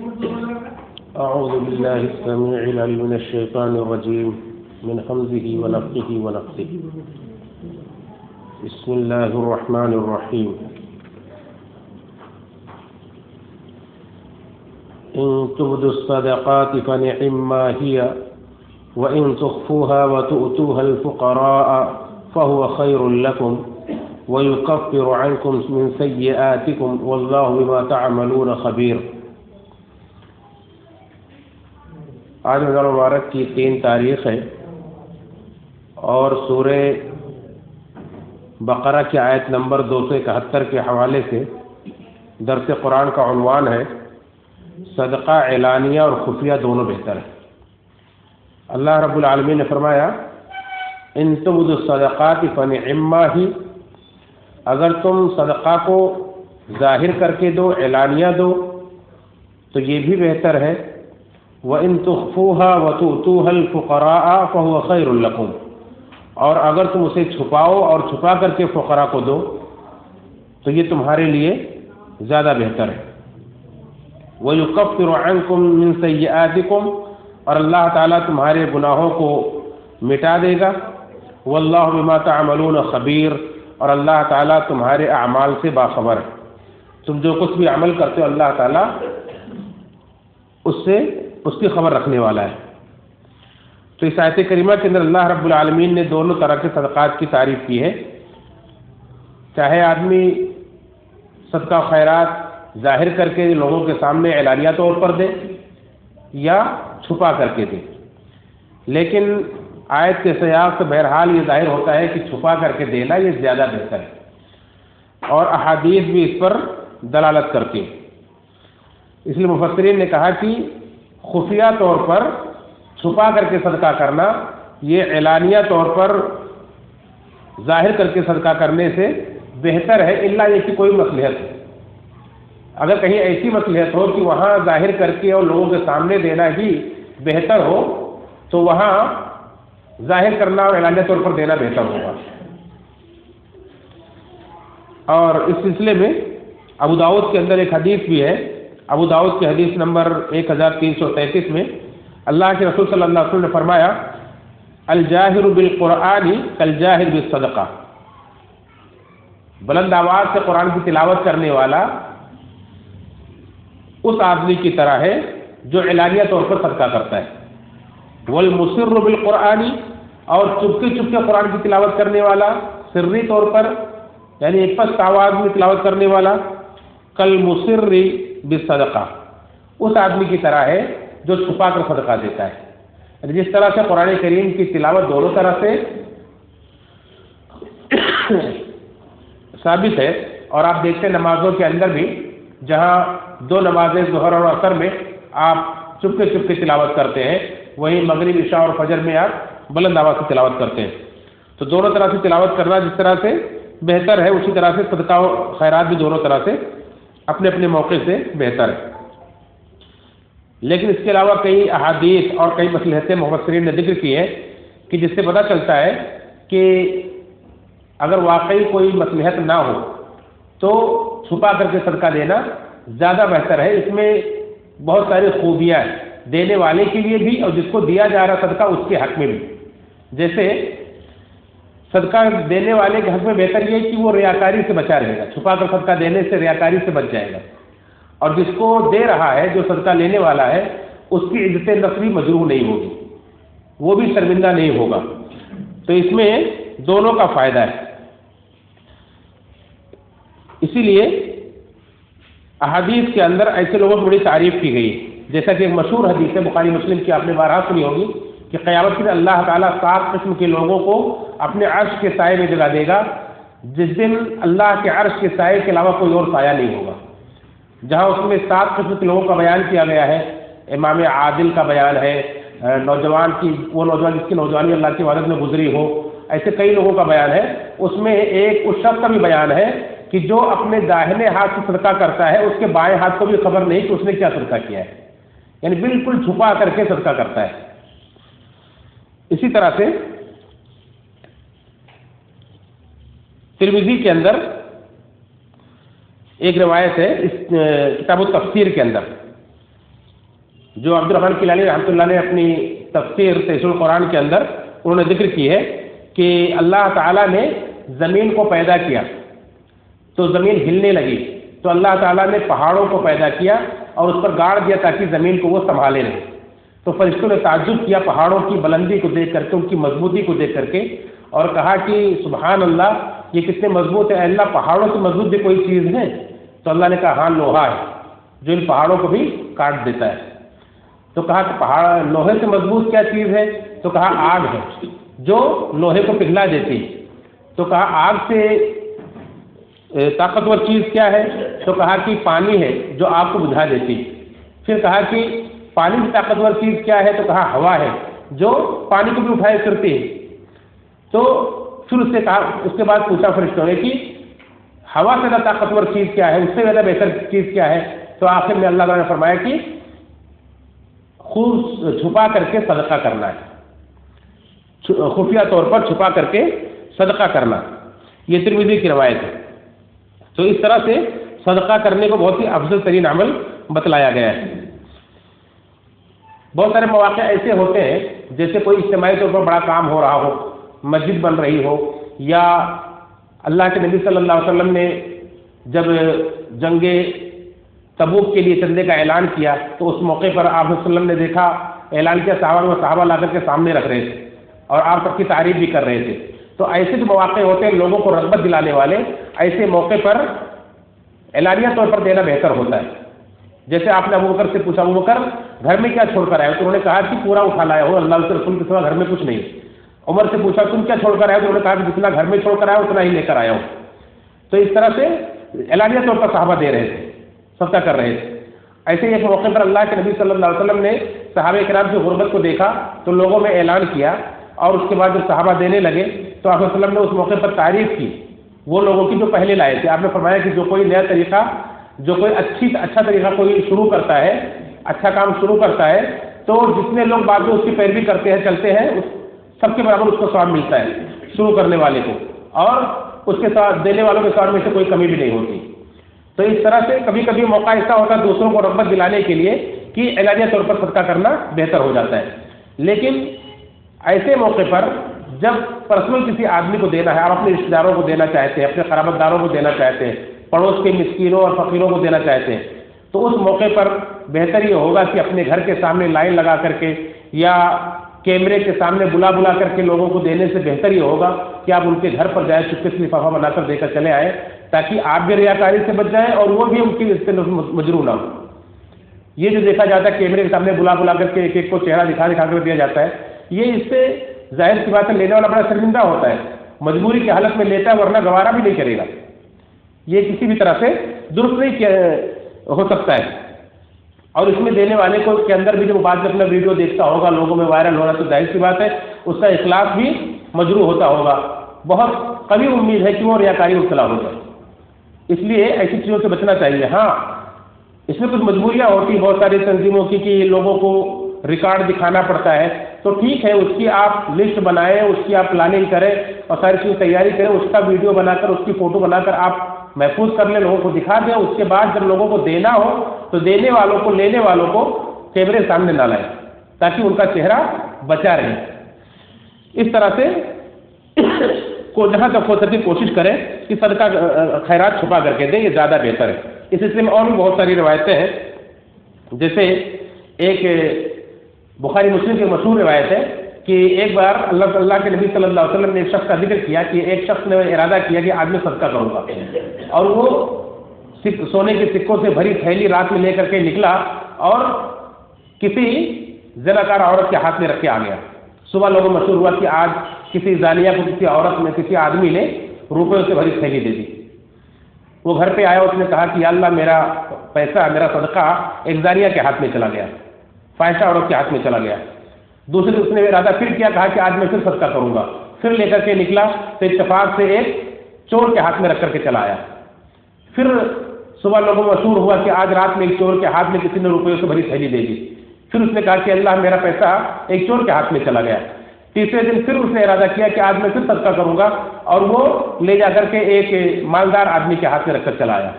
أعوذ بالله السميع العليم من الشيطان الرجيم من همزه ونفخه ونفثه. بسم الله الرحمن الرحيم. إن تبدوا الصدقات فنعما هي وإن تخفوها وتؤتوها الفقراء فهو خير لكم ويكفر عنكم من سيئاتكم والله بما تعملون خبير. آج رمضان مبارک کی 3 تاریخ ہے اور سورہ بقرہ کی آیت نمبر 271 کے حوالے سے درس قرآن کا عنوان ہے صدقہ اعلانیہ اور خفیہ دونوں بہتر ہے. اللہ رب العالمین نے فرمایا ان تبدوا الصدقات فنعما ہی، اگر تم صدقہ کو ظاہر کر کے دو، اعلانیہ دو تو یہ بھی بہتر ہے. وَإِن تُخْفُوهَا وَتُؤْتُوهَا الْفُقَرَاءَ فَهُوَ خَيْرٌ لَكُمْ، اور اگر تم اسے چھپاؤ اور چھپا کر کے فقراء کو دو تو یہ تمہارے لیے زیادہ بہتر ہے. وَيُكَفِّرُ عَنْكُمْ مِنْ سَيِّئَاتِكُمْ، اور اللہ تعالیٰ تمہارے گناہوں کو مٹا دے گا. وَاللَّهُ بِمَا تَعْمَلُونَ خَبِيرٌ، اور اللہ تعالیٰ تمہارے اعمال سے باخبر ہے. تم جو کچھ بھی عمل کرتے ہو اللہ تعالیٰ اس کی خبر رکھنے والا ہے. تو اس آیت کریمہ کے اندر اللہ رب العالمین نے دونوں طرح کے صدقات کی تعریف کی ہے. چاہے آدمی صدقہ خیرات ظاہر کر کے لوگوں کے سامنے اعلانیہ طور پر دے یا چھپا کر کے دے، لیکن آیت کے سیاق سے بہرحال یہ ظاہر ہوتا ہے کہ چھپا کر کے دینا یہ زیادہ بہتر ہے، اور احادیث بھی اس پر دلالت کرتی ہیں. اس لیے مفسرین نے کہا کہ خفیہ طور پر چھپا کر کے صدقہ کرنا یہ اعلانیہ طور پر ظاہر کر کے صدقہ کرنے سے بہتر ہے، الا یہ کہ کوئی مصلحت ہے. اگر کہیں ایسی مصلحت ہو کہ وہاں ظاہر کر کے اور لوگوں کے سامنے دینا ہی بہتر ہو تو وہاں ظاہر کرنا اور اعلانیہ طور پر دینا بہتر ہوگا. اور اس سلسلے میں ابو داؤد کے اندر ایک حدیث بھی ہے. ابو داؤد کی حدیث نمبر 1333 میں اللہ کے رسول صلی اللہ علیہ وسلم نے فرمایا الجاہر بالقرآن کالجاہر بالصدقہ، بلند آواز سے قرآن کی تلاوت کرنے والا اس آدمی کی طرح ہے جو اعلانیہ طور پر صدقہ کرتا ہے. والمسر بالقرآن، اور چپکے چپکے قرآن کی تلاوت کرنے والا سری طور پر یعنی ایک پست آواز میں تلاوت کرنے والا کالمسر بالصدقہ، اس آدمی کی طرح ہے جو چھپا کر صدقہ دیتا ہے. جس طرح سے قرآن کریم کی تلاوت دونوں طرح سے ثابت ہے، اور آپ دیکھتے ہیں نمازوں کے اندر بھی جہاں 2 نمازیں ظہر اور عصر میں آپ چپکے چپکے تلاوت کرتے ہیں، وہیں مغرب عشاء اور فجر میں آپ بلند آواز سے تلاوت کرتے ہیں. تو دونوں طرح سے تلاوت کرنا جس طرح سے بہتر ہے اسی طرح سے صدقہ و خیرات بھی دونوں طرح سے اپنے اپنے موقع سے بہتر ہے. لیکن اس کے علاوہ کئی احادیث اور کئی مصلحتیں مفسرین نے ذکر کی ہے کہ جس سے پتہ چلتا ہے کہ اگر واقعی کوئی مصلحت نہ ہو تو چھپا کر کے صدقہ دینا زیادہ بہتر ہے. اس میں بہت ساری خوبیاں ہیں دینے والے کے لیے بھی اور جس کو دیا جا رہا صدقہ اس کے حق میں بھی. جیسے صدقہ دینے والے کے حق میں بہتر یہ ہے کہ وہ ریاکاری سے بچا رہے گا، چھپا کر صدقہ دینے سے ریاکاری سے بچ جائے گا، اور جس کو دے رہا ہے جو صدقہ لینے والا ہے اس کی عزت نفس بھی مجروح نہیں ہوگی، وہ بھی شرمندہ نہیں ہوگا. تو اس میں دونوں کا فائدہ ہے. اسی لیے احادیث کے اندر ایسے لوگوں کی بڑی تعریف کی گئی، جیسا کہ ایک مشہور حدیث ہے بخاری مسلم کی، آپ نے بارہا سنی ہوگی کہ قیامت کے دن اللہ تعالیٰ 7 قسم کے لوگوں کو اپنے عرش کے سائے میں جگہ دے گا، جس دن اللہ کے عرش کے سائے کے علاوہ کوئی اور سایہ نہیں ہوگا. جہاں اس میں 7 قسم کے لوگوں کا بیان کیا گیا ہے. امام عادل کا بیان ہے، نوجوان کی وہ نوجوان جس کی نوجوانی اللہ کی عبادت میں گزری ہو، ایسے کئی لوگوں کا بیان ہے. اس میں ایک اس شخص کا بھی بیان ہے کہ جو اپنے داہنے ہاتھ سے صدقہ کرتا ہے اس کے بائیں ہاتھ کو بھی خبر نہیں کہ اس نے کیا صدقہ کیا ہے، یعنی بالکل چھپا کر کے صدقہ کرتا ہے. اسی طرح سے ترمذی کے اندر ایک روایت ہے اس کتاب التفسیر کے اندر جو عبد الرحمن کیلانی رحمۃ اللہ نے اپنی تفسیر تفسیر القرآن کے اندر انہوں نے ذکر کی ہے کہ اللہ تعالیٰ نے زمین کو پیدا کیا تو زمین ہلنے لگی، تو اللہ تعالیٰ نے پہاڑوں کو پیدا کیا اور اس پر گاڑ دیا تاکہ زمین کو وہ سنبھالے رہے۔ تو فرشتوں نے تعجب کیا پہاڑوں کی بلندی کو دیکھ کر کے، ان کی مضبوطی کو دیکھ کر کے، اور کہا کہ سبحان اللہ، یہ کتنے مضبوط ہے، اللہ پہاڑوں سے مضبوط بھی کوئی چیز ہے؟ تو اللہ نے کہا ہاں لوہا ہے جو ان پہاڑوں کو بھی کاٹ دیتا ہے۔ تو کہا کہ پہاڑ لوہے سے مضبوط کیا چیز ہے؟ تو کہا آگ ہے جو لوہے کو پگھلا دیتی۔ تو کہا آگ سے طاقتور چیز کیا ہے؟ تو کہا کہ پانی ہے جو آگ کو بجھا دیتی۔ پھر کہا کہ پانی سے طاقتور چیز کیا ہے؟ تو کہا ہوا ہے جو پانی کو بھی اٹھائے پھرتی ہے۔ تو پھر اس سے کہا، اس کے بعد پوچھا فرشتوں نے کہ ہوا سے زیادہ طاقتور چیز کیا ہے، اس سے زیادہ بہتر چیز کیا ہے؟ تو آخر میں اللہ تعالیٰ نے فرمایا کہ خون چھپا کر کے صدقہ کرنا ہے، خفیہ طور پر چھپا کر کے صدقہ کرنا۔ یہ ترمذی کی روایت ہے۔ تو اس طرح سے صدقہ کرنے کو بہت ہی افضل ترین عمل بتلایا گیا ہے۔ بہت سارے مواقع ایسے ہوتے ہیں جیسے کوئی اجتماعی طور پر بڑا کام ہو رہا ہو، مسجد بن رہی ہو، یا اللہ کے نبی صلی اللہ علیہ وسلم نے جب جنگ تبوک کے لیے چندے کا اعلان کیا تو اس موقع پر آپ صلی اللہ علیہ وسلم نے دیکھا اعلان کیا، صحابہ لا کر کے سامنے رکھ رہے تھے اور آپ سب کی تعریف بھی کر رہے تھے۔ تو ایسے جو مواقع ہوتے ہیں لوگوں کو رغبت دلانے والے، ایسے موقع پر اعلانیہ طور پر دینا بہتر ہوتا ہے۔ جیسے آپ نے ابوبکر سے پوچھا، ابوبکر گھر میں کیا چھوڑ کر آئے ہو؟ تو انہوں نے کہا کہ پورا اٹھا لایا ہوں، اللہ کے رسول کے سوا گھر میں کچھ نہیں۔ عمر سے پوچھا تم کیا چھوڑ کر آئے ہو؟ تو انہوں نے کہا کہ جتنا گھر میں چھوڑ کر آیا اتنا ہی لے کر آیا ہوں۔ تو اس طرح سے اعلانیہ طور پر صحابہ دے رہے تھے، صدقہ کر رہے تھے۔ ایسے ایک موقع پر اللہ کے نبی صلی اللہ علیہ وسلم نے صحابہ کرام کی غربت کو دیکھا تو لوگوں میں اعلان کیا، اور اس کے بعد جب صحابہ دینے لگے تو آپ وسلم نے اس موقع پر تعریف کی وہ لوگوں کی جو پہلے لائے تھے۔ آپ نے فرمایا کہ جو کوئی نیا طریقہ، جو کوئی اچھا طریقہ کوئی شروع کرتا ہے، اچھا کام شروع کرتا ہے، تو جتنے لوگ بعد میں اس کی پیروی کرتے ہیں، چلتے ہیں، سب کے برابر اس کو ثواب ملتا ہے شروع کرنے والے کو، اور اس کے ساتھ دینے والوں کے ثواب میں سے کوئی کمی بھی نہیں ہوتی۔ تو اس طرح سے کبھی کبھی موقع ایسا ہوتا ہے دوسروں کو رغبت دلانے کے لیے کہ اعلانیہ طور پر صدقہ کرنا بہتر ہو جاتا ہے۔ لیکن ایسے موقع پر جب پرسنل کسی آدمی کو دینا ہے، آپ اپنے رشتے داروں کو دینا چاہتے ہیں، اپنے قرابت داروں کو دینا چاہتے ہیں، پڑوس کے مسکینوں اور فقیروں کو دینا چاہتے ہیں، تو اس موقع پر بہتر یہ ہوگا کہ اپنے گھر کے سامنے لائن لگا کر کے یا کیمرے کے سامنے بلا کر کے لوگوں کو دینے سے بہتر یہ ہوگا کہ آپ ان کے گھر پر جائیں، چپکے سے لفافہ بنا کر دے کر چلے آئیں، تاکہ آپ بھی ریاکاری سے بچ جائیں اور وہ بھی ان کی اس سے مجروح نہ ہو۔ یہ جو دیکھا جاتا ہے کیمرے کے سامنے بلا کر کے ایک ایک کو چہرہ دکھا کر دیا جاتا ہے، یہ اس سے ظاہر سی بات ہے لینے والا بڑا شرمندہ ہوتا ہے، مجبوری کی حالت میں لیتا ہے، ورنہ گوارا بھی نہیں کرے گا۔ یہ کسی بھی طرح سے درست نہیں ہو سکتا ہے۔ اور اس میں دینے والے کو کے اندر بھی جب بعد میں اپنا ویڈیو دیکھتا ہوگا، لوگوں میں وائرل ہو رہا، تو ظاہر سی بات ہے اس کا اخلاص بھی مجروح ہوتا ہوگا، بہت قوی امید ہے کہ وہ ریاکاری مبتلا ہو جائے۔ اس لیے ایسی چیزوں سے بچنا چاہیے۔ ہاں اس میں کچھ مجبوریاں ہوتی بہت ساری تنظیموں کی کہ لوگوں کو ریکارڈ دکھانا پڑتا ہے، تو ٹھیک ہے، اس کی آپ لسٹ بنائیں، اس کی آپ پلاننگ کریں اور ساری چیز تیاری کریں، اس کا ویڈیو بنا کر اس کی فوٹو بنا کر آپ محفوظ کر لیں، لوگوں کو دکھا دیں۔ اس کے بعد جب لوگوں کو دینا ہو تو دینے والوں کو، لینے والوں کو کیمرے سامنے نہ لائیں تاکہ ان کا چہرہ بچا رہے۔ اس طرح سے کو جہاں تک ہو سکے کوشش کریں کہ صدقہ خیرات چھپا کر کے دیں، یہ زیادہ بہتر ہے۔ اس سلسلے میں اور بھی بہت ساری روایتیں ہیں، جیسے ایک بخاری مسلم کی مشہور روایت ہے کہ ایک بار اللہ کے نبی صلی اللہ علیہ وسلم نے ایک شخص کا ذکر کیا کہ ایک شخص نے ارادہ کیا کہ آج میں صدقہ کروں گا، اور وہ سونے کے سکوں سے بھری تھیلی رات میں لے کر کے نکلا اور کسی زناکار عورت کے ہاتھ میں رکھ کے آ گیا۔ صبح لوگوں کو مشہور ہوا کہ آج کسی زانیہ کو کسی عورت نے، کسی آدمی نے روپے سے بھری تھیلی دے دی۔ وہ گھر پہ آیا، اس نے کہا کہ یا اللہ میرا پیسہ، میرا صدقہ ایک زانیہ کے ہاتھ میں چلا گیا، فاحشہ عورت کے ہاتھ میں چلا گیا۔ دوسرے دن اس نے ارادہ پھر کیا، کہا کہ آج میں پھر صدقہ کروں گا، پھر لے کر کے نکلا تو اتفاق سے ایک چور کے ہاتھ میں رکھ کر کے چلا آیا۔ پھر صبح لوگوں کو مشہور ہوا کہ آج رات میں ایک چور کے ہاتھ میں کسی نے روپے سے بھری تھیلی دے دی۔ پھر اس نے کہا کہ اللہ میرا پیسہ ایک چور کے ہاتھ میں چلا گیا۔ تیسرے دن پھر اس نے ارادہ کیا کہ آج میں پھر صدقہ کروں گا، اور وہ لے جا کر کے ایک مالدار آدمی کے ہاتھ میں رکھ کر چلا آیا۔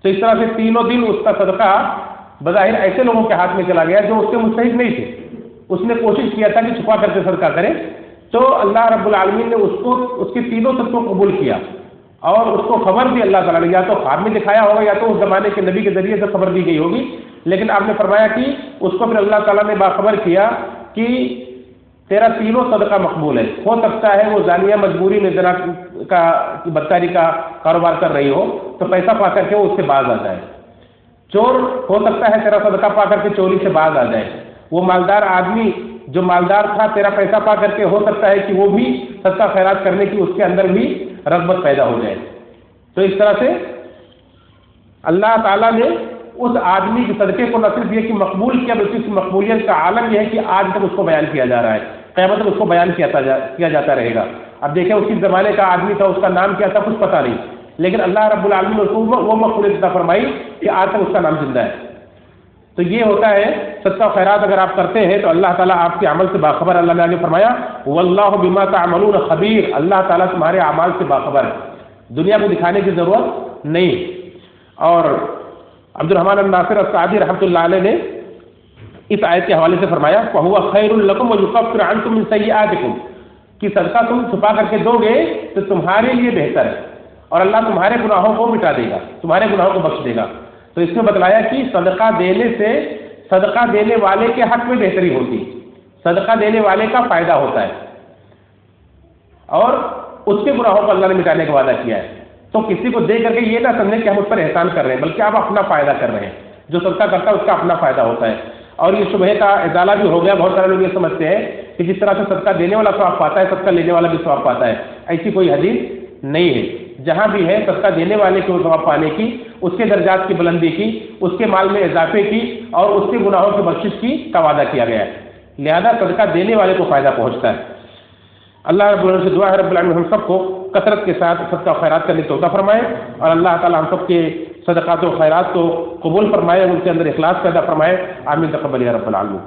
تو اس طرح سے تینوں دن اس کا صدقہ بظاہر ایسے لوگوں کے ہاتھ میں چلا گیا جو اس کے مستحق نہیں تھے، اس نے کوشش کیا تھا کہ چھپا کر کے صدقہ کرے، تو اللہ رب العالمین نے اس کی تینوں صدقوں کو قبول کیا، اور اس کو خبر دی اللہ تعالیٰ نے، یا تو خواب میں دکھایا ہوگا یا تو اس زمانے کے نبی کے ذریعے سے خبر دی گئی ہوگی، لیکن آپ نے فرمایا کہ اس کو پھر اللہ تعالیٰ نے باخبر کیا کہ تیرا تینوں صدقہ مقبول ہے۔ ہو سکتا ہے وہ زانیہ مجبوری میں زنا کا بدکاری کا کاروبار کر رہی ہو تو پیسہ پا کر کے وہ اس سے باز آ جائے، چور ہو سکتا ہے تیرا صدقہ پا کر کے چوری سے باز آ جائے، وہ مالدار آدمی جو مالدار تھا تیرا پیسہ پا کر کے ہو سکتا ہے کہ وہ بھی صدقہ خیرات کرنے کی اس کے اندر بھی رغبت پیدا ہو جائے۔ تو اس طرح سے اللہ تعالیٰ نے اس آدمی کے صدقے کو نہ صرف یہ کہ مقبول کیا بلکہ اس مقبولیت کا عالم یہ ہے کہ آج تک اس کو بیان کیا جا رہا ہے، قیامت تک اس کو بیان کیا جاتا رہے گا۔ اب دیکھیں اس زمانے کا آدمی تھا، اس کا نام کیا تھا کچھ پتہ نہیں، لیکن اللہ رب العالمین نے اس کو وہ مقبولیت عطا فرمائی کہ آج تک اس کا نام زندہ ہے۔ تو یہ ہوتا ہے صدقہ و خیرات اگر آپ کرتے ہیں تو اللہ تعالیٰ آپ کے عمل سے باخبر۔ اللہ نے آگے فرمایا واللہ بما تعملون خبیر، اللہ تعالیٰ تمہارے اعمال سے باخبر ہے، دنیا کو دکھانے کی ضرورت نہیں۔ اور عبد الرحمن الناصر السعدی رحمۃ اللہ علیہ نے اس آیت کے حوالے سے فرمایا فَهُوَ خَيْرٌ لَكُمْ وَيُكَفِّرُ عَنْكُم مِّن سَيِّئَاتِكُم، کہ صدقہ تم چھپا کر کے دو گے تو تمہارے لیے بہتر ہے، اور اللہ تمہارے گناہوں کو مٹا دے گا، تمہارے گناہوں کو بخش دے گا۔ تو اس میں بتلایا کہ صدقہ دینے سے صدقہ دینے والے کے حق میں بہتری ہوتی، صدقہ دینے والے کا فائدہ ہوتا ہے، اور اس کے گناہوں کو اللہ نے مٹانے کا وعدہ کیا ہے۔ تو کسی کو دے کر کے یہ نہ سمجھیں کہ ہم اس پر احسان کر رہے ہیں، بلکہ آپ اپنا فائدہ کر رہے ہیں، جو صدقہ کرتا ہے اس کا اپنا فائدہ ہوتا ہے۔ اور یہ شبہ کا ازالہ بھی ہو گیا، بہت سارے لوگ یہ سمجھتے ہیں کہ جس طرح سے صدقہ دینے والا ثواب پاتا ہے صدقہ لینے والا بھی ثواب پاتا ہے، ایسی کوئی حدیث نہیں ہے۔ جہاں بھی ہے صدقہ دینے والے کو ثواب پانے کی، اس کے درجات کی بلندی کی، اس کے مال میں اضافے کی، اور اس کے گناہوں کی بخشش کی کا وعدہ کیا گیا ہے، لہذا صدقہ دینے والے کو فائدہ پہنچتا ہے۔ اللہ رب العالمین سے دعا ہے رب العالمین ہم سب کو کثرت کے ساتھ صدقہ و خیرات کرنے کی توفیق فرمائے، اور اللہ تعالیٰ ہم سب کے صدقات و خیرات کو قبول فرمائے، ان کے اندر اخلاص پیدا فرمائے، آمین تقبل یا رب العالمین۔